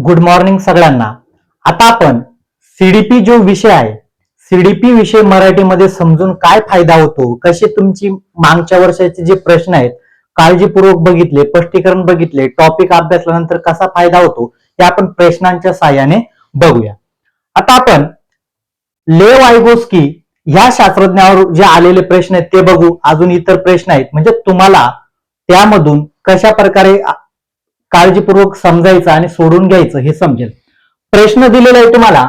Good morning सगळ्यांना. आता आपण सीडीपी जो विषय आहे, सीडीपी विषय मराठीमध्ये समजून काय फायदा होतो, कसे तुमची मागच्या वर्षाचे जे प्रश्न आहेत काळजीपूर्वक बघितले, स्पष्टीकरण बघितले, टॉपिक अभ्यासल्यानंतर कसा फायदा होतो हे आपण प्रश्नांच्या साहाय्याने बघूया. आता आपण लेव वायगोस्की ह्या शास्त्रज्ञावर जे आलेले प्रश्न आहेत ते बघू. अजून इतर प्रश्न आहेत, म्हणजे तुम्हाला त्यामधून कशा प्रकारे काळजीपूर्वक समजायचं आणि सोडून घ्यायचं हे समजेल. प्रश्न दिलेला आहे तुम्हाला,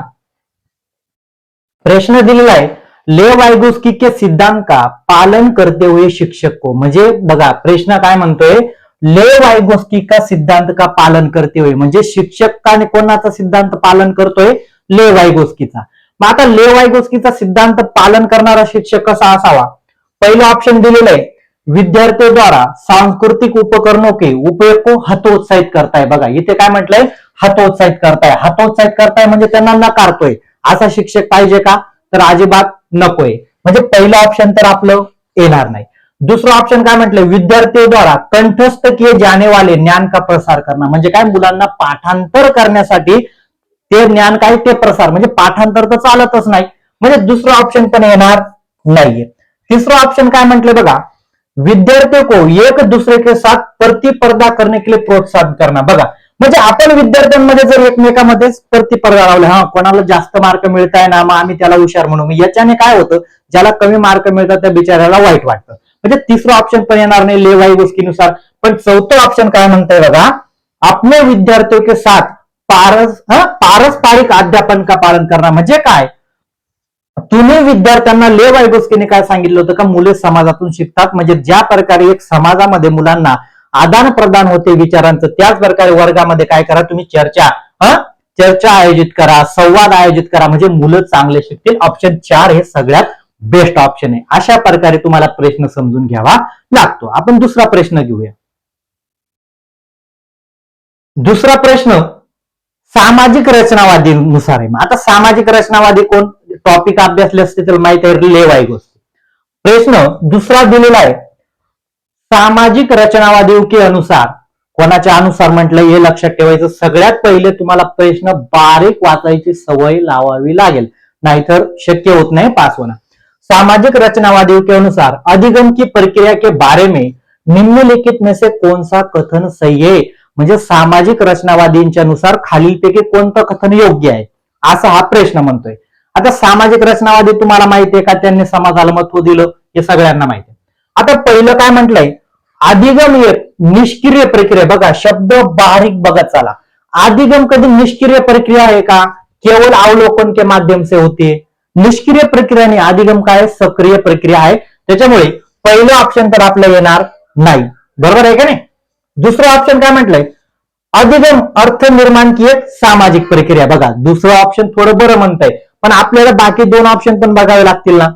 प्रश्न दिलेला आहे लेव वायगोस्की के सिद्धांत का पालन करते हुए शिक्षक को. म्हणजे बघा प्रश्न काय म्हणतोय, लेव वायगोस्की का सिद्धांत का पालन करते हुए, म्हणजे शिक्षकाने कोणाचा सिद्धांत पालन करतोय, लेव वायगोस्कीचा. मग आता लेव वायगोस्कीचा सिद्धांत पालन करणारा शिक्षक कसा असावा. पहिलं ऑप्शन दिलेलं आहे, विद्यार्थियों द्वारा सांस्कृतिक उपकरणों के उपयोग को हतोत्साहित करताय. बघा इथे काय म्हटलंय, हतोत्साहित करताय. हतोत्साहित करताय म्हणजे त्यांना नकारतोय, असा शिक्षक पाहिजे का, तर अजिबात नकोय. म्हणजे पहिलं ऑप्शन तर आपलं येणार नाही. दुसरं ऑप्शन काय म्हटलंय, विद्यार्थियों द्वारा कंठस्थ किए जाने वाले ज्ञान का प्रसार करना. म्हणजे काय, मुलांना पाठांतर करण्यासाठी ते ज्ञान काय ते प्रसार, म्हणजे पाठांतर तर चालतच नाही, म्हणजे दुसरं ऑप्शन पण येणार नाहीये. तिसरं ऑप्शन काय म्हटलंय बघा, विद्यार्थियों को एक दूसरे के साथ प्रतिस्पर्धा करने के लिए प्रोत्साहन करना. बघा म्हणजे आपण विद्यार्थ्यांमध्ये जर एकमेकांमध्ये प्रतिस्पर्धा लावल्या, हा कोणाला जास्त मार्क मिळताय ना, मग आम्ही त्याला हुशार म्हणू, याच्याने काय होतं, ज्याला कमी मार्क मिळतात त्या बिचाऱ्याला वाईट वाटतं. म्हणजे तिसरं ऑप्शन पण येणार नाही लेव वायगोस्कीनुसार. पण चौथं ऑप्शन काय म्हणतंय बघा, अपने विद्यार्थियों के साथ पारस्परिक अध्यापन का पालन करना. म्हणजे काय, तुम्ही विद्यार्थ्यांना लेव वायगोस्कीने काय सांगितलं होतं का, मुले समाजातून शिकतात. म्हणजे ज्या प्रकारे एक समाजामध्ये मुलांना आदान प्रदान होते विचारांचं, त्याच प्रकारे वर्गामध्ये काय करा, तुम्ही चर्चा आयोजित करा, संवाद आयोजित करा, म्हणजे मुलं चांगले शिकतील. ऑप्शन 4 हे सगळ्यात बेस्ट ऑप्शन आहे. अशा प्रकारे तुम्हाला प्रश्न समजून घ्यावा लागतो. आपण दुसरा प्रश्न घेऊया. दुसरा प्रश्न सामाजिक रचनावादीनुसार आहे. आता सामाजिक रचनावादी कोण, टॉपिक अभ्यासले असते तर माहिती आहे, लेव वायगोस्की. प्रश्न दुसरा दिलेला आहे, सामाजिक रचनावादी के अनुसार. कोणाच्या अनुसार म्हटलं हे लक्षात ठेवायचं. सगळ्यात पहिले तुम्हाला प्रश्न बारीक वाचायची सवय लावावी लागेल, नाहीतर शक्य होत नाही पास होणं. सामाजिक रचनावादी के अनुसार अधिगम की प्रक्रिया के बारे में निम्नलिखित में से कौन सा कथन सही है. म्हणजे सामाजिक रचनावादींच्या नुसार खालीलपैकी कोणतं कथन योग्य आहे, असा हा प्रश्न म्हणतोय. आता सामाजिक रचनावादी तुम्हाला माहितीये का, त्यांनी समाजाला महत्व दिलं, हे सगळ्यांना माहिती आहे. आता पहिलं काय म्हटलंय, अधिगम एक निष्क्रिय प्रक्रिया. बघा शब्द बारीक बघत चला. अधिगम कधी निष्क्रिय प्रक्रिया आहे का, केवळ अवलोकन के माध्यम से होते. निष्क्रिय प्रक्रिया नाही, अधिगम काय सक्रिय प्रक्रिया आहे. त्याच्यामुळे पहिलं ऑप्शन तर आपलं येणार नाही. बरोबर आहे का नाही. दुसरं ऑप्शन काय म्हटलंय, अधिगम अर्थ निर्माण की एक सामाजिक प्रक्रिया. बघा दुसरं ऑप्शन थोडं बरं म्हणतंय, पण आपल्याला बाकी दोन ऑप्शन पण बघावे लागतील ना.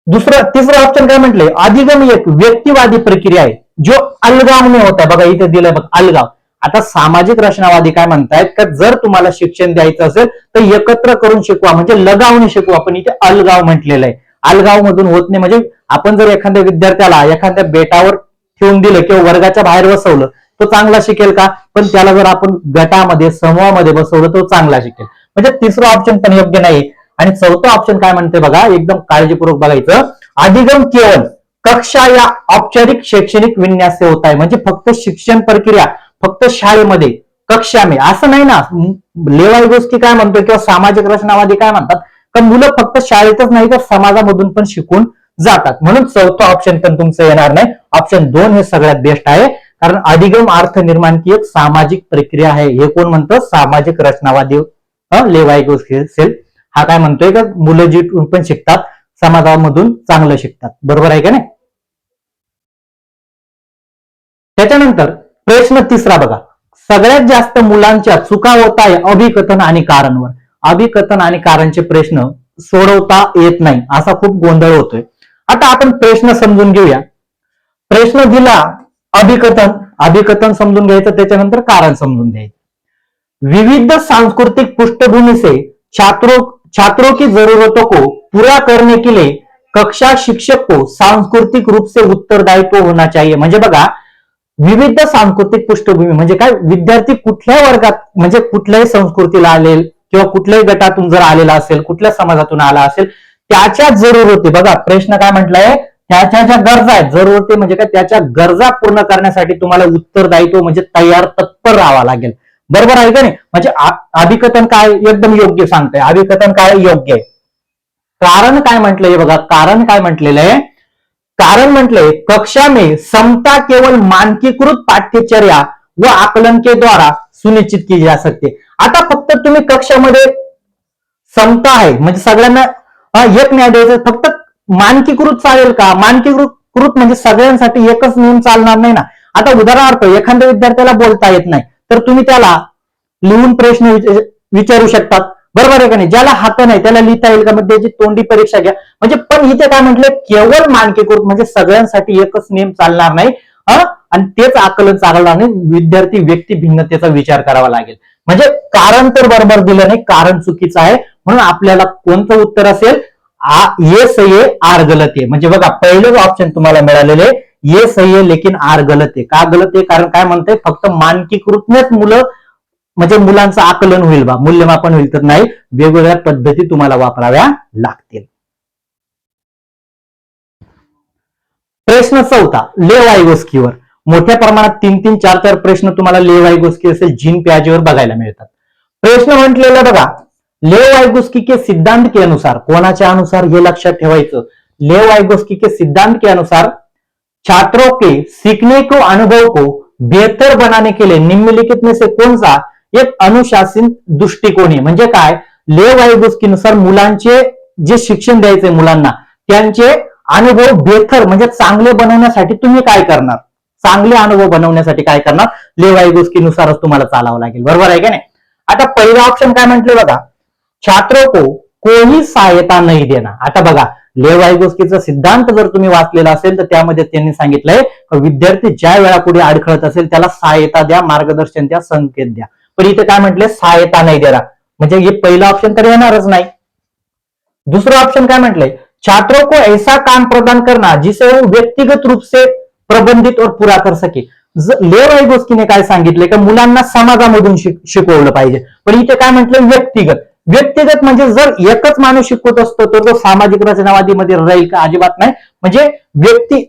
तिसरं ऑप्शन काय म्हटलंय, अधिगम एक व्यक्तिवादी प्रक्रिया आहे जो अलगावने होता. बघा इथे दिलंय बघ, अलगाव. आता सामाजिक रचनावादी काय म्हणतायत का, जर तुम्हाला शिक्षण द्यायचं असेल तर एकत्र करून शिकवा, म्हणजे लगावने शिकवा. पण इथे अलगाव म्हटलेलं आहे, अलगाव मधून होत नाही. म्हणजे आपण जर एखाद्या विद्यार्थ्याला एखाद्या बेटावर ठेवून दिलं किंवा वर्गाच्या बाहेर बसवलं, तो चांगला शिकेल का, पण त्याला जर आपण गटामध्ये समूहामध्ये बसवलं तो चांगला शिकेल. म्हणजे तिसरं ऑप्शन पण योग्य नाही. आणि चौथं ऑप्शन काय म्हणते बघा, एकदम काळजीपूर्वक बघायचं, अधिगम केवळ कक्षा या औपचारिक शैक्षणिक विन्यास से होत आहे. म्हणजे फक्त शिक्षण प्रक्रिया फक्त शाळेमध्ये कक्षामध्ये असं नाही ना. लेव वायगोस्की काय म्हणतो किंवा सामाजिक रचनावादी काय म्हणतात का, मुलं फक्त शाळेतच नाही तर समाजामधून पण शिकून जातात. म्हणून चौथं ऑप्शन पण तुमचं येणार नाही. ऑप्शन 2 हे सगळ्यात बेस्ट आहे, कारण अधिगम अर्थ निर्माण की एक सामाजिक प्रक्रिया आहे. हे कोण म्हणतं, सामाजिक रचनावादी लेव वायगोस्की असेल. हा काय म्हणतोय का, मुलं जी पण शिकतात समाजामधून चांगलं शिकतात. बरोबर आहे का नाही. त्याच्यानंतर प्रश्न तिसरा बघा, सगळ्यात जास्त मुलांच्या चुका होत आहे अभिकथन आणि कारणवर. अभिकथन आणि कारणचे प्रश्न सोडवता येत नाही, असा खूप गोंधळ होतोय. आता आपण प्रश्न समजून घेऊया. प्रश्न दिला अभिकथन समजून घ्यायचं, त्याच्यानंतर कारण समजून घ्यायचं. विविध सांस्कृतिक पृष्ठभूमि से छात्रों की जरूरतों को पूरा करने के लिए कक्षा शिक्षक को सांस्कृतिक रूप से उत्तरदायित्व होना चाहिए. म्हणजे बघा विविध सांस्कृतिक पृष्ठभूमी म्हणजे काय, विद्यार्थी कुठल्या वर्गात म्हणजे कुठल्याही संस्कृतीला आलेल किंवा कुठल्याही गटातून जर आलेला असेल, कुठल्या समाजातून आला असेल, त्याच्या जरूरती, बघा प्रश्न काय म्हटलंय, त्याच्या ज्या गरजा आहेत, जरूरती म्हणजे काय, त्याच्या गरजा पूर्ण करण्यासाठी तुम्हाला उत्तरदायित्व म्हणजे तयार तत्पर राहावा लागेल. बरोबर आहे का नाही? म्हणजे अभिकथन काय एकदम योग्य सांगतंय, अभिकथन काय योग्य आहे. कारण काय म्हटलंय बघा, कारण काय म्हटलेलं आहे, कारण म्हटलंय कक्षा में समता केवल मानकीकृत पाठ्यचर्या व आकलन के द्वारा सुनिश्चित की जा सकते. आता फक्त तुम्ही कक्षामध्ये समता आहे म्हणजे सगळ्यांना एक न्याय द्यायचं, फक्त मानकीकृत चालेल का? मानकीकृत म्हणजे सगळ्यांसाठी एकच नियम चालणार नाही ना. आता उदाहरणार्थ एखाद्या विद्यार्थ्याला बोलता येत नाही तर तुम्ही त्याला लिहून प्रश्न विचारू शकतात. बरोबर आहे का नाही? ज्याला हात नाही त्याला लिहिता येईल का? मग त्याची तोंडी परीक्षा घ्या. म्हणजे पण इथे काय म्हटलं, केवळ मानकीकृत म्हणजे सगळ्यांसाठी एकच नियम चालणार नाही आणि तेच आकलन चालणार नाही, विद्यार्थी व्यक्ती भिन्नतेचा विचार करावा लागेल. म्हणजे कारण तर बरोबर दिलं नाही, कारण चुकीचं आहे. म्हणून आपल्याला कोणतं उत्तर असेल, ये सही है आर गलत आहे. म्हणजे बघा पहिलेच ऑप्शन तुम्हाला मिळालेले ये सही है लेकिन आर गलत आहे. का गलत आहे? कारण काय म्हणते, फक्त मानकीकृतनेच मुलं म्हणजे मुलांचं आकलन होईल बा, मूल्यमापन होईल, तर नाही, वेगवेगळ्या पद्धती तुम्हाला वापराव्या लागतील. प्रश्न 4 लेव वायगोस्कीवर मोठ्या प्रमाणात 3-3, 4-4 प्रश्न तुम्हाला लेव वायगोस्की असेल जीन प्याजेवर बघायला मिळतात. प्रश्न म्हटलेला बघा, लेव वायगोस्की के सिद्धांत के अनुसार, कोणाच्या अनुसार हे लक्षात ठेवायचं, लेव वायगोस्की के सिद्धांत के अनुसार छात्रों के सीखने को अनुभव को बेहतर बनाने के लिए निम्नलिखित में से कौन सा एक अनुशासित दृष्टिकोन आहे. म्हणजे काय, लेव वायगोस्कीनुसार मुलांचे जे शिक्षण द्यायचे मुलांना, त्यांचे अनुभव बेहतर म्हणजे चांगले बनवण्यासाठी तुम्ही काय करणार, चांगले अनुभव बनवण्यासाठी काय करणार, लेव वायगोस्कीनुसारच तुम्हाला चालावं लागेल. बरोबर आहे का नाही? आता पहिला ऑप्शन काय म्हटले बघा, छात्रों को कोई सहायता नहीं देना. आता बघा लेव वायगोस्कीचा सिद्धांत जर तुम्ही वाचलेला असेल तर त्यामध्ये त्यांनी सांगितलंय विद्यार्थी ज्या वेळा पुढे अडखळत असेल त्याला सहायता द्या, मार्गदर्शन द्या, संकेत द्या. पण इथे काय म्हटले, सहायता नाही देणार. म्हणजे हे पहिला ऑप्शन तर येणारच नाही. दुसरं ऑप्शन काय म्हटलंय, छात्रों को ऐसा काम प्रदान करना जिसे वो व्यक्तिगत रूप से प्रबंधित और पूरा कर सके. लेव वायगोस्कीने काय सांगितले की मुलांना समाजामधून शिकवलं पाहिजे. पण इथे काय म्हटलं, व्यक्तिगत. व्यक्तिगत म्हणजे जर एकच माणूस शिकवत असतो तर तो सामाजिक रचनावादीमध्ये राहील का? अजिबात नाही. म्हणजे व्यक्ती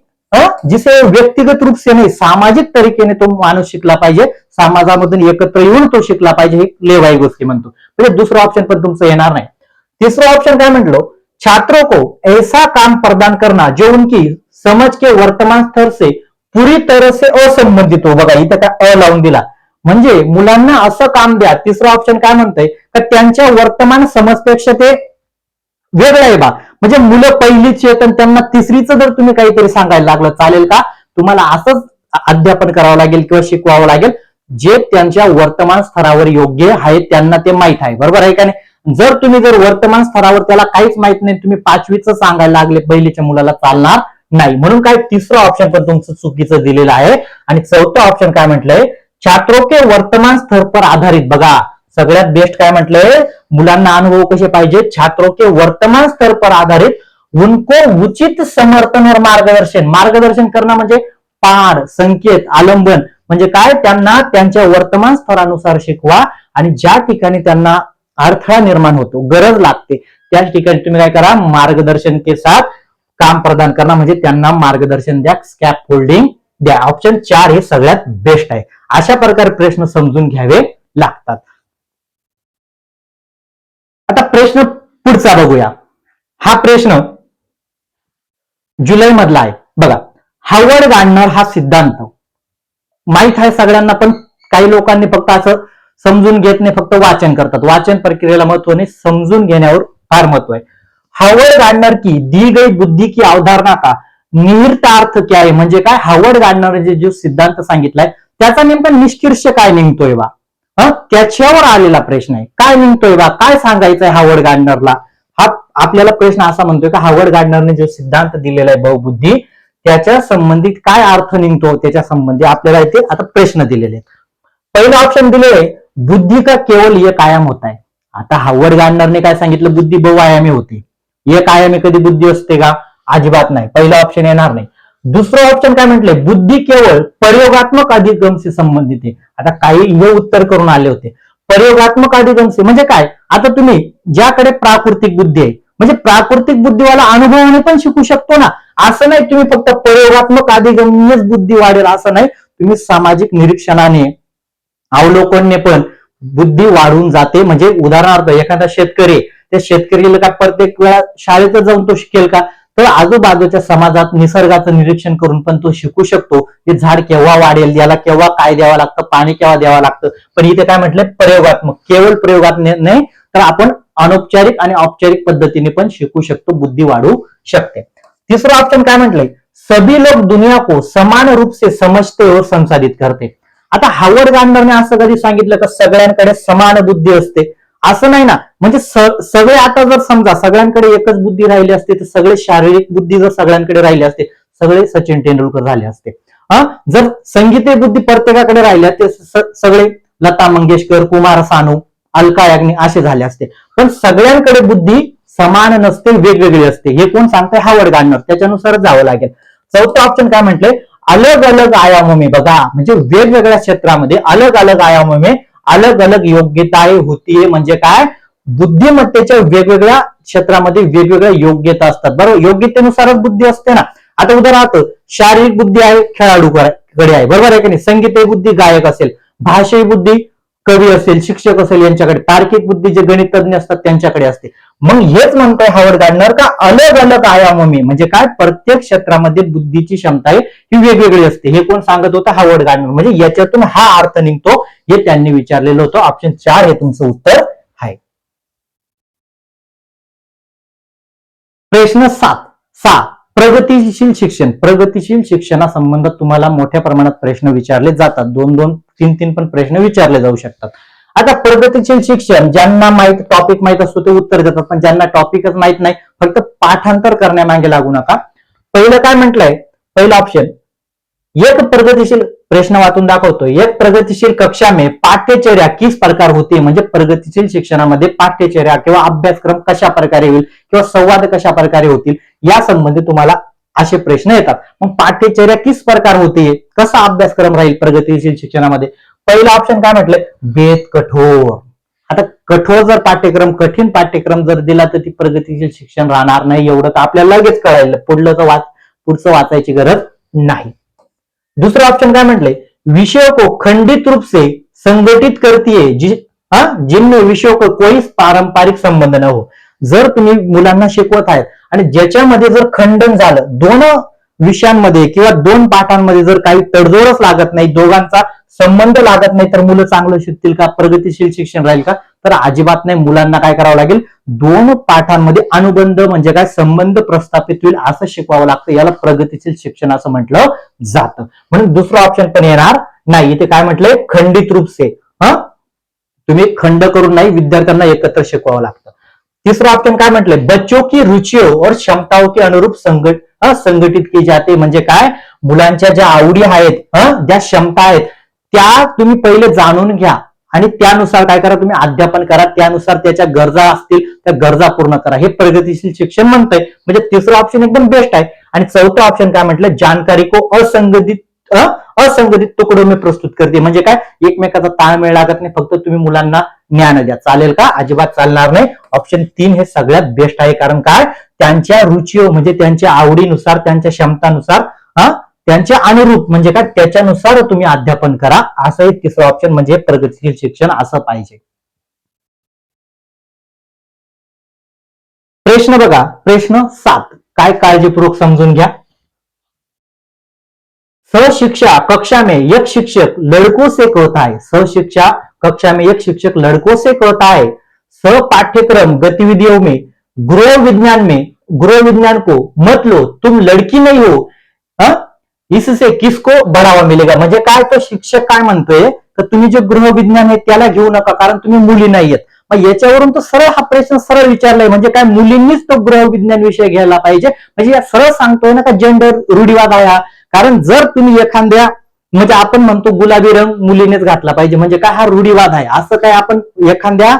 जिसे व्यक्तिगत रूप से नाही, सामाजिक तरीकेने तो माणूस शिकला पाहिजे, समाजामधून एकत्र येऊन तो शिकला पाहिजे, हे लेव वायगोस्की म्हणतो. म्हणजे दुसरं ऑप्शन पण तुमचं येणार नाही. तिसरं ऑप्शन काय म्हटलं, छात्रों को ऐसा काम प्रदान करना जो उनकी समझ के वर्तमान स्तर से पूरी तरह से असंबंधित हो. बघा इथं काय अ लावून दिला, म्हणजे मुलांना असं काम द्या. तिसरं ऑप्शन काय म्हणतंय, तर त्यांच्या वर्तमान समजपेक्षा ते वेगळं आहे बा. म्हणजे मुलं पहिलीची आहेत आणि त्यांना तिसरीचं जर तुम्ही काहीतरी सांगायला लागलं चालेल का? तुम्हाला असंच अध्यापन करावं लागेल किंवा शिकवावं लागेल जे त्यांच्या वर्तमान स्तरावर योग्य आहे, त्यांना ते माहित आहे. बरोबर आहे का नाही? जर तुम्ही जर वर्तमान स्तरावर त्याला काहीच माहित नाही, तुम्ही 5वीचं सांगायला लागले पहिलीच्या मुलाला, चालणार नाही. म्हणून काय तिसरं ऑप्शन पण तुमचं चुकीचं दिलेलं आहे. आणि चौथं ऑप्शन काय म्हटलंय, छात्रों के वर्तमान स्तर पर आधारित. बघा सगळ्यात बेस्ट काय म्हटलंय, मुलांना अनुभव कसे पाहिजे, छात्रों के वर्तमान स्तर पर आधारित उनको उचित समर्थन और मार्गदर्शन. मार्गदर्शन करणं म्हणजे पाढ, संकेत, आलंबन म्हणजे काय, त्यांना त्यांच्या वर्तमान स्तरानुसार शिकवा आणि ज्या ठिकाणी त्यांना अडथळा निर्माण होतो, गरज लागते, त्या ठिकाणी तुम्ही काय करा, मार्गदर्शन के साथ काम प्रदान करणं म्हणजे त्यांना मार्गदर्शन द्या, स्कॅप फोल्डिंग द्या. ऑप्शन 4 हे सगळ्यात बेस्ट आहे. अशा प्रकारे प्रश्न समजून घ्यावे लागतात. आता प्रश्न पुढचा बघूया. हा प्रश्न जुलै मधला आहे. बघा, हार्वर्ड गार्डनर हा सिद्धांत माहित आहे सगळ्यांना, पण काही लोकांनी फक्त असं समजून घेत नाही, फक्त वाचन करतात. वाचन प्रक्रियेला महत्व नाही, समजून घेण्यावर फार महत्व आहे. हार्वर्ड गार्डनर की दी गई बुद्धी की अवधारणा का निहित अर्थ क्या आहे. म्हणजे काय, हार्वर्ड गार्डनरने जो सिद्धांत सांगितलाय त्याचा नेमका निष्कर्ष काय निघतोय बा, त्याच्यावर आलेला प्रश्न आहे. काय निघतोय बा, काय सांगायचंय हार्वर्ड गार्डनरला, हा आपल्याला प्रश्न असा म्हणतोय का हार्वर्ड गार्डनरने जो सिद्धांत दिलेला आहे बहुबुद्धी, त्याच्या संबंधित काय अर्थ निघतो, त्याच्या संबंधी आपल्याला इथे आता प्रश्न दिलेले आहेत. पहिलं ऑप्शन दिलेलं आहे, बुद्धी का केवळ एक आयाम होता है. आता हार्वर्ड गार्डनरने काय सांगितलं, बुद्धी बहुआयामी होती. एक आयामी कधी बुद्धी असते का? अजिबात नाही. पहिला ऑप्शन येणार नाही. दुसरं ऑप्शन काय म्हटलंय, बुद्धी केवळ प्रयोगात्मक अधिगमशी संबंधित आहे. आता काही हे उत्तर करून आले होते. प्रयोगात्मक अधिगमशी म्हणजे काय, आता तुम्ही ज्याकडे प्राकृतिक बुद्धी आहे, म्हणजे प्राकृतिक बुद्धीवाला अनुभवाने पण शिकू शकतो ना. असं नाही तुम्ही फक्त प्रयोगात्मक अधिगमनेच बुद्धी वाढेल असं नाही, तुम्ही सामाजिक निरीक्षणाने, अवलोकनने पण बुद्धी वाढून जाते. म्हणजे उदाहरणार्थ एखादा शेतकरी, त्या शेतकरीला काय प्रत्येक वेळा शाळेतच जाऊन तो शिकेल का, तर आजूबाजूच्या समाजात निसर्गाचं निरीक्षण करून पण तो शिकू शकतो की झाड केव्हा वाढेल, याला केव्हा काय द्यावं लागतं, पाणी केव्हा द्यावं लागतं. पण इथे काय म्हटलंय, प्रयोगात्मक, केवळ प्रयोगात्मक नाही तर आपण अनौपचारिक आणि औपचारिक पद्धतीने पण शिकू शकतो, बुद्धी वाढू शकते. तिसरं ऑप्शन काय म्हटलंय, सभी लोग दुनिया को समान रूप से समझते और संसाधित करते. आता हार्वर्ड गार्डनरने असं कधी सांगितलं का सगळ्यांकडे समान बुद्धी असते, असं नाही ना. म्हणजे सगळे आता जर समजा सगळ्यांकडे एकच बुद्धी राहिली असते तर सगळे शारीरिक बुद्धी जर सगळ्यांकडे राहिली असते, सगळे सचिन तेंडुलकर झाले असते. जर संगीत बुद्धी प्रत्येकाकडे राहिल्या ते सगळे लता मंगेशकर, कुमार सानू, अलका याग्निक असे झाले असते. पण सगळ्यांकडे बुद्धी समान नसते, वेगवेगळी असते. हे कोण सांगतंय, हार्वर्ड गार्डनर. त्याच्यानुसारच जावं लागेल. चौथं ऑप्शन काय म्हटलंय, अलग अलग आयामों में, बघा म्हणजे वेगवेगळ्या क्षेत्रामध्ये अलग अलग आयामों में अलग अलग योग्यताएं होतीये. म्हणजे काय, बुद्धिमत्तेच्या वेगवेगळ्या क्षेत्रामध्ये वेगवेगळ्या योग्यता असतात. बरोबर, योग्यतेनुसारच बुद्धी असते ना. आता उदाहरणार्थ शारीरिक बुद्धी आहे खेळाडूकडे आहे, बरोबर आहे की नाही. संगीत बुद्धी गायक असेल, भाषेय बुद्धी कवी असेल, शिक्षक असेल यांच्याकडे, तार्किक बुद्धी जे गणितज्ञ असतात त्यांच्याकडे असते. मग हेच म्हणतोय हार्वर्ड गार्डनर का अलग अलग आयामों में, म्हणजे काय, प्रत्येक क्षेत्रामध्ये बुद्धीची क्षमता आहे ही वेगवेगळी असते. हे कोण सांगत होतं, हार्वर्ड गार्डनर. म्हणजे याच्यातून हा अर्थ निघतो, हे त्यांनी विचारलेलं होतं. ऑप्शन 4 हे तुमचं उत्तर आहे. प्रश्न 6, प्रगतीशील शिक्षण. प्रगतीशील शिक्षणासंबंधात तुम्हाला मोठ्या प्रमाणात प्रश्न विचारले जातात. 2-2, 3-3 पण प्रश्न विचारले जाऊ शकतात. आता प्रगतीशील शिक्षण, ज्यांना माहित टॉपिक माहित असतो ते उत्तर देतात, पण ज्यांना टॉपिकच माहित नाही फक्त पाठांतर करण्यामागे लागू नका. पहिलं काय म्हटलंय, पहिला ऑप्शन, एक प्रगतिशील, प्रश्न वाचून दाखवतो, एक प्रगतिशील कक्षा में पाठ्यचर्या किस प्रकार होती. म्हणजे प्रगतिशील शिक्षणामध्ये पाठ्यचर्या किंवा अभ्यासक्रम कशा प्रकारे होईल किंवा संवाद कशा प्रकारे होतील या संबंधी तुम्हाला असे प्रश्न येतात. मग पाठ्यचर्या किस प्रकार होती, कसा अभ्यासक्रम राहील प्रगतिशील शिक्षणामध्ये. पहिला ऑप्शन काय म्हटलंय, बेत कठोर. आता कठोर जर पाठ्यक्रम, कठीण पाठ्यक्रम जर दिला तर ती प्रगतिशील शिक्षण राहणार नाही. एवढं तर आपल्याला लगेच कळायला, पुढचं वाचायची गरज नाही. दूसरा ऑप्शन काय म्हटलंय, विषयों को खंडित रूप से संगठित करती है जिनमें विषयों को कोई पारंपरिक संबंध न हो. जर तुम्ही मुलांना शिकवत आहेत आणि ज्याच्यामध्ये जर खंडन झालं, दोन विषयांमध्ये किंवा दोन पाठांमध्ये जर काही तडजोडच लागत नाही, दोघांचा संबंध लागत नाही, तर मुलं चांगलं शिकतील का, प्रगतिशील शिक्षण राहील का, तर अजिबात नाही. मुलांना काय करावं लागेल, दोन पाठांमध्ये अनुबंध म्हणजे काय, संबंध प्रस्थापित होईल असं शिकवावं लागतं. याला प्रगतिशील शिक्षण असं म्हटलं जातं. म्हणून दुसरं ऑप्शन पण येणार नाही. इथे काय म्हटलंय, खंडित रूप से, तुम्ही खंड करून नाही, विद्यार्थ्यांना एकत्र शिकवावं लागतं. तिसरं ऑप्शन काय म्हटलंय, बच्चों की रुचियों और क्षमताओं के अनुरूप संघटित की जाते. म्हणजे काय, मुलांच्या ज्या आवडी आहेत, ज्या क्षमता आहेत त्या तुम्ही पहिले जाणून घ्या आणि त्यानुसार काय करा, तुम्ही अध्यापन करा. त्यानुसार त्याच्या गरजा असतील त्या गरजा पूर्ण करा. हे प्रगतिशील शिक्षण म्हणतंय. म्हणजे तिसरं ऑप्शन एकदम बेस्ट आहे. आणि चौथं ऑप्शन काय म्हटलं, जानकारी को असंगठित तुकडों में प्रस्तुत करते. म्हणजे काय, एकमेकाचा ताळमेळ लागत नाही, फक्त तुम्ही मुलांना ज्ञान द्या. चालेल का, अजिबात चालणार नाही. ऑप्शन 3 हे सगळ्यात बेस्ट आहे. कारण काय, त्यांच्या रुचिओ म्हणजे त्यांच्या आवडीनुसार, त्यांच्या क्षमतानुसार, त्यांच्या अनुरूप म्हणजे काय, त्याच्यानुसार तुम्ही अध्यापन करा. असं एक तिसरं ऑप्शन म्हणजे प्रगतिशील शिक्षण असं पाहिजे. प्रश्न बघा, प्रश्न 7 काय, काळजीपूर्वक समजून घ्या. सहशिक्षा कक्षा में एक शिक्षक लड़कों से कहता है, सहशिक्षा कक्षा में एक शिक्षक लड़कों से कहता है, सह पाठ्यक्रम गतिविधियों में गृह विज्ञान को मत लो, तुम लड़की नहीं हो, इससे किसको बढ़ावा मिलेगा. म्हणजे काय, तो शिक्षक काय म्हणतोय, तर तुम्ही जे गृह विज्ञान आहे त्याला घेऊ नका कारण तुम्ही मुली नाहीयेत. मग याच्यावरून तो सरळ हा प्रश्न सरळ विचारलाय. म्हणजे काय, मुलींनीच तो गृह विज्ञान विषय घ्यायला पाहिजे. म्हणजे सरळ सांगतोय ना का जेंडर रूढीवाद आहे. कारण जर तुम्ही एखाद्या, म्हणजे आपण म्हणतो गुलाबी रंग मुलीनेच घातला पाहिजे, म्हणजे काय, हा रूढीवाद आहे. असं काय, आपण एखाद्या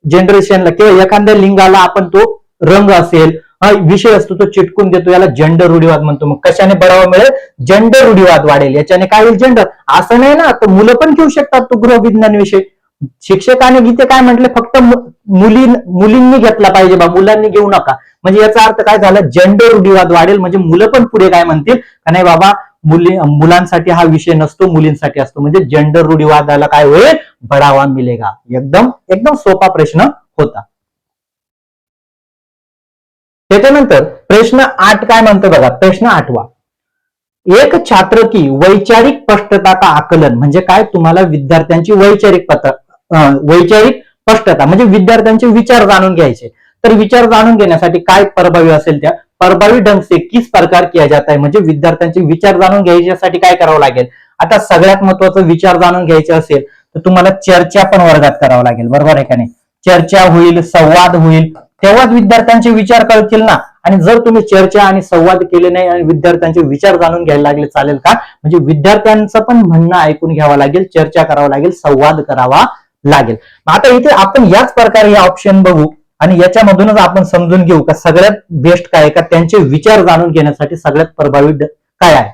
जनरेशनला किंवा एखाद्या लिंगाला आपण तो रंग असेल, विषय असतो तो चिटकून देतो, याला जेंडर रूढीवाद म्हणतो. मग कशाने बढावा मिळेल? जेंडर रूढीवाद वाढेल. याच्याने काय होईल? जेंडर. असं नाही ना, तर मुलं पण घेऊ शकतात तो गृहविज्ञान विषय. शिक्षकाने गीते काय म्हटले? फक्त मुलींनी घेतला पाहिजे बा, मुलांनी घेऊ नका. म्हणजे याचा अर्थ काय झाला? जेंडर रूढीवाद वाढेल. म्हणजे मुलं पण पुढे काय म्हणतील? का नाही बाबा, मुलांसाठी हा विषय नसतो, मुलींसाठी असतो. म्हणजे जेंडर रूढीवादाला काय होईल? बढावा मिलेगा. एकदम एकदम सोपा प्रश्न होता. त्याच्यानंतर प्रश्न 8 काय म्हणतो बघा. प्रश्न 8वा, एक छात्र की वैचारिक स्पष्टता का आकलन. म्हणजे काय? तुम्हाला विद्यार्थ्यांची वैचारिक स्पष्टता म्हणजे विद्यार्थ्यांचे विचार जाणून घ्यायचे. तर विचार जाणून घेण्यासाठी काय प्रभावी असेल? त्या प्रभावी ढंग से किस प्रकार किया जाता है. म्हणजे विद्यार्थ्यांचे विचार जाणून घ्यायच्यासाठी काय करावं लागेल? आता सगळ्यात महत्वाचं विचार जाणून घ्यायचे असेल तर तुम्हाला चर्चा पण वर्गात करावं लागेल. बरोबर आहे का नाही? चर्चा होईल, संवाद होईल, तेव्हाच विद्यार्थ्यांचे विचार कळतील ना. आणि जर तुम्ही चर्चा आणि संवाद केले नाही आणि विद्यार्थ्यांचे विचार जाणून घ्यायला लागले, चालेल का? म्हणजे विद्यार्थ्यांचं पण म्हणणं ऐकून घ्यावं लागेल, चर्चा करावं लागेल, संवाद करावा लागेल. आता इथे आपण याच प्रकारे हे ऑप्शन बघू आणि याच्यामधूनच आपण समजून घेऊ का सगळ्यात बेस्ट काय आहे, का त्यांचे विचार जाणून घेण्यासाठी सगळ्यात प्रभावी काय आहे.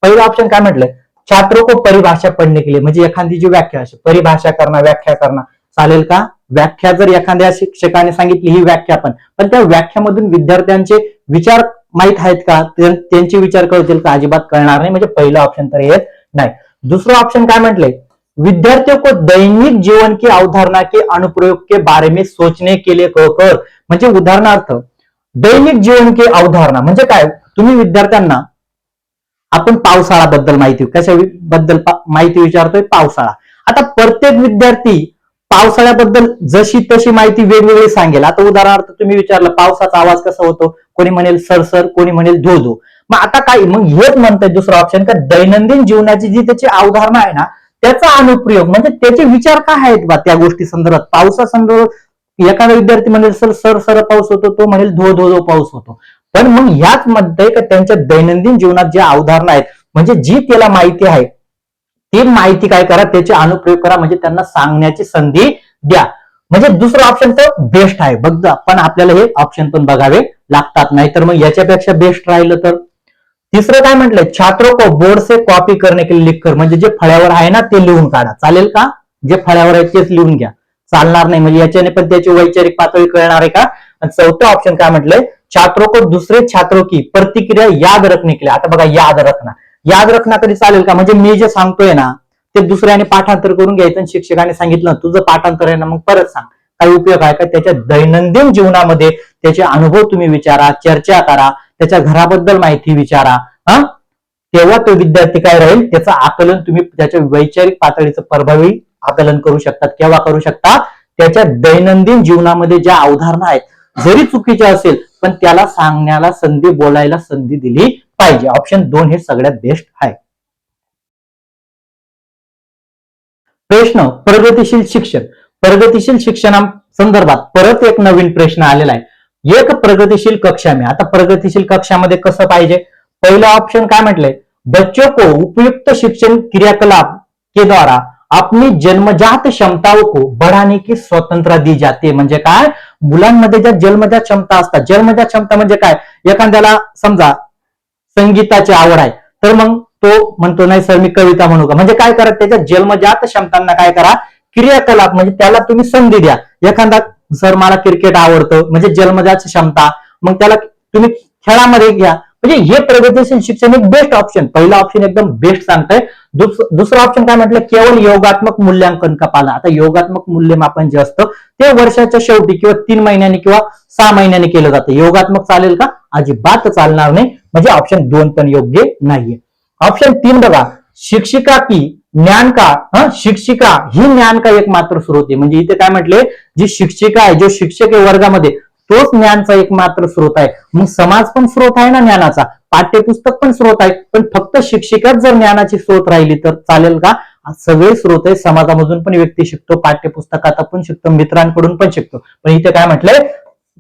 पहिलं ऑप्शन काय म्हटलंय? छात्रों को परिभाषा पढ़ने के लिए. म्हणजे एखादी जी व्याख्या अशी परिभाषा करणं, व्याख्या करणं, चालेल का? व्याख्या जर एखाद्या शिक्षकाने सांगितली ही व्याख्या पण त्या व्याख्यामधून विद्यार्थ्यांचे विचार माहित आहेत का? त्यांचे विचार कळतील का? अजिबात कळणार नाही. म्हणजे पहिलं ऑप्शन तर येत नाही. दुसरं ऑप्शन काय म्हटलंय? विद्यार्थियों को दैनिक जीवन की अवधारणा के अनुप्रयोग के बारे में सोचने के लिए कर. म्हणजे उदाहरणार्थ दैनिक जीवन की अवधारणा म्हणजे काय? तुम्ही विद्यार्थ्यांना आपण पावसाळ्याबद्दल माहिती, कशाबद्दल माहिती विचारतोय? पावसाळा. आता प्रत्येक विद्यार्थी पावसाळ्याबद्दल जशी तशी माहिती वेगवेगळी सांगेल. आता उदाहरणार्थ तुम्ही विचारलं पावसाचा आवाज कसा होतो, कोणी म्हणेल सरसर, कोणी म्हणेल धो धो. मग आता काय? मग हेच म्हणतंय दुसरं ऑप्शन का दैनंदिन जीवनाची जी त्याची अवधारणा आहे ना, त्याचा अनुप्रयोग म्हणजे त्याचे विचार काय आहेत बा त्या गोष्टी संदर्भात. पावसा संदर्भात एखादा विद्यार्थी म्हणेल सर सर सर पाऊस होतो, तो म्हणेल धो धो धो पाऊस होतो. पण मग ह्याच मध्ये का त्यांच्या दैनंदिन जीवनात ज्या अवधारणा आहेत म्हणजे जी त्याला माहिती आहे ती माहिती काय करा? त्याचे अनुप्रयोग करा. म्हणजे त्यांना सांगण्याची संधी द्या. म्हणजे दुसरं ऑप्शन तर बेस्ट आहे बघा, पण आपल्याला हे ऑप्शन पण बघावे लागतात. नाही तर मग याच्यापेक्षा बेस्ट राहिलं तर. तिसरं काय म्हटलंय? छात्रों को बोर्ड से कॉपी करने के लिए लिखकर. म्हणजे जे फळ्यावर आहे ना ते लिहून काढा. चालेल का? जे फळ्यावर आहे तेच लिहून घ्या. चालणार नाही. म्हणजे याच्याने पण त्याची वैचारिक पातळी कळणार आहे का? आणि चौथं ऑप्शन काय म्हटलंय? छात्रों को दूसरे छात्रों की प्रतिक्रिया याद रखने के लिए. आता बघा याद रखना, याद रखना कधी चालेल का? म्हणजे मी जे सांगतोय ना ते दुसऱ्याने पाठांतर करून घ्यायचं आणि शिक्षकाने सांगितलं तुझं पाठांतर आहे ना मग परत सांग. काही उपयोग आहे का? त्याच्या दैनंदिन जीवनामध्ये त्याचे अनुभव तुम्ही विचारा, चर्चा करा, त्याच्या घराबद्दल माहिती विचारा. तेव्हा तो विद्यार्थी काय राहील? त्याचं आकलन तुम्ही त्याच्या वैचारिक पातळीचं प्रभावी आकलन करू शकतात. केव्हा करू शकता? त्याच्या दैनंदिन जीवनामध्ये ज्या अवधारणा आहेत जरी चुकीच्या असेल पण त्याला सांगण्याला संधी, बोलायला संधी दिली पाहिजे. ऑप्शन 2 हे सगळ्यात बेस्ट आहे. प्रश्न प्रगतीशील शिक्षण. प्रगतीशील शिक्षणा संदर्भात परत एक नवीन प्रश्न आलेला आहे. एक प्रगतिशील कक्षा में. आता प्रगतिशील कक्षामध्ये कसं पाहिजे? पहिला ऑप्शन काय म्हटलंय? बच्चों को उपयुक्त शिक्षण क्रियाकलाप के द्वारा अपनी जन्मजात क्षमताओं को बढ़ाने की स्वतंत्रता दी जाते. म्हणजे काय? मुलांमध्ये ज्या जन्मजात क्षमता असतात, जन्मजात क्षमता म्हणजे काय? एखाद्याला समजा संगीताची आवड आहे तर मग तो म्हणतो नाही सर मी कविता म्हणू का? म्हणजे काय करा? त्याच्या जन्मजात क्षमतांना काय करा? क्रियाकलाप म्हणजे त्याला तुम्ही संधी द्या. एखादा सर मला क्रिकेट आवडतं म्हणजे जन्मजात क्षमता, मग त्याला तुम्ही खेळामध्ये घ्या. म्हणजे हे प्रगतीशील शिक्षण एक बेस्ट ऑप्शन. पहिला ऑप्शन एकदम बेस्ट सांगताय. दुसरा ऑप्शन काय म्हटलं? केवळ योगात्मक मूल्यांकन का पालन. आता योगात्मक मूल्यमापन जे असतं ते वर्षाच्या शेवटी किंवा 3 महिन्यांनी किंवा 6 महिन्यांनी केलं जातं. योगात्मक चालेल का? अजिबात चालणार नाही. म्हणजे ऑप्शन 2 पण योग्य नाहीये. ऑप्शन 3 बघा, शिक्षिका की ज्ञान का शिक्षिका ही ज्ञान का एकमात्र स्रोत आहे. म्हणजे इथे काय म्हटले? जी शिक्षिका आहे, जो शिक्षक आहे वर्गामध्ये तोच ज्ञानचा एकमात्र स्रोत आहे. मग समाज पण स्रोत आहे ना ज्ञानाचा, पाठ्यपुस्तक पण स्रोत आहे, पण फक्त शिक्षिकाच जर ज्ञानाची स्रोत राहिली तर चालेल का? सगळे स्रोत आहे. समाजामधून पण व्यक्ती शिकतो, पाठ्यपुस्तकात पण शिकतो, मित्रांकडून पण शिकतो. पण इथे काय म्हटलंय?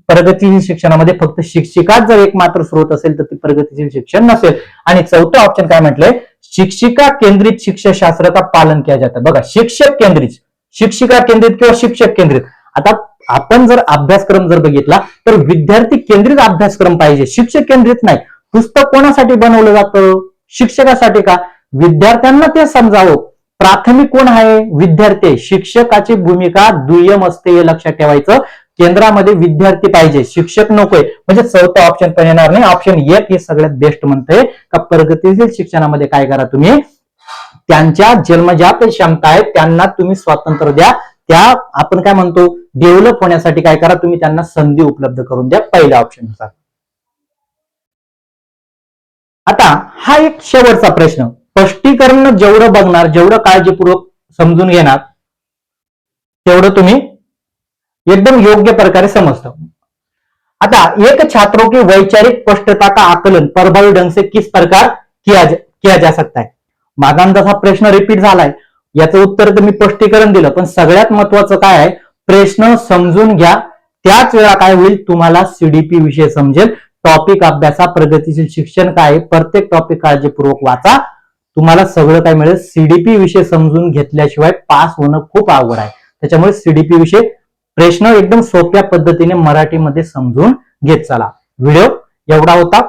प्रगतीशील शिक्षणामध्ये फक्त शिक्षिकाच जर एकमात्र स्रोत असेल तर ते प्रगतीशील शिक्षण नसेल. आणि चौथं ऑप्शन काय म्हटलंय? शिक्षिका केंद्रित शिक्षाशास्त्र का पालन किया जातं. बघा, शिक्षक केंद्रित, शिक्षिका केंद्रित किंवा शिक्षक केंद्रित. आता आपण जर अभ्यासक्रम जर बघितला तर विद्यार्थी केंद्रित अभ्यासक्रम पाहिजे, शिक्षक केंद्रित नाही. पुस्तक कोणासाठी बनवलं जातं? शिक्षकासाठी का? विद्यार्थ्यांना ते समजावं. प्राथमिक कोण आहे? विद्यार्थी. शिक्षकाची भूमिका दुय्यम असते हे लक्षात ठेवायचं. केंद्रामध्ये विद्यार्थी पाहिजे, शिक्षक नकोय. म्हणजे चौथा ऑप्शन पण येणार नाही. ऑप्शन 1 हे सगळ्यात बेस्ट म्हणतंय का प्रगतीशील शिक्षणामध्ये काय करा तुम्ही, त्यांच्या जन्मजात क्षमता आहेत त्यांना तुम्ही स्वातंत्र्य द्या. त्या आपण काय म्हणतो डेव्हलप होण्यासाठी काय करा तुम्ही त्यांना संधी उपलब्ध करून द्या, पहिल्या ऑप्शन नुसार. आता हा एक शेवटचा प्रश्न. स्पष्टीकरण जेवढं बघणार, जेवढं काळजीपूर्वक समजून घेणार, तेवढं तुम्ही एकदम योग्य प्रकारे समजतं. आता एक छात्रों की वैचारिक स्पष्टता का आकलन प्रभावी ढंग से किस प्रकार किया जा सकता है. माझा जसा प्रश्न रिपीट झालाय, याचं उत्तर तर मी स्पष्टीकरण दिलं, पण सगळ्यात महत्वाचं काय आहे, प्रश्न समजून घ्या. त्याच वेळा काय होईल, तुम्हाला सीडीपी विषय समजेल. टॉपिक अभ्यासा, प्रगतीशील शिक्षण काय, प्रत्येक टॉपिक काळजीपूर्वक वाचा. तुम्हाला सगळं काय मिळेल. सीडीपी विषय समजून घेतल्याशिवाय पास होणं खूप अवघड आहे. त्याच्यामुळे सीडीपी विषय प्रश्न एकदम सोप्या पद्धतीने मराठीमध्ये समजून घेत चला. व्हिडिओ एवढा होता.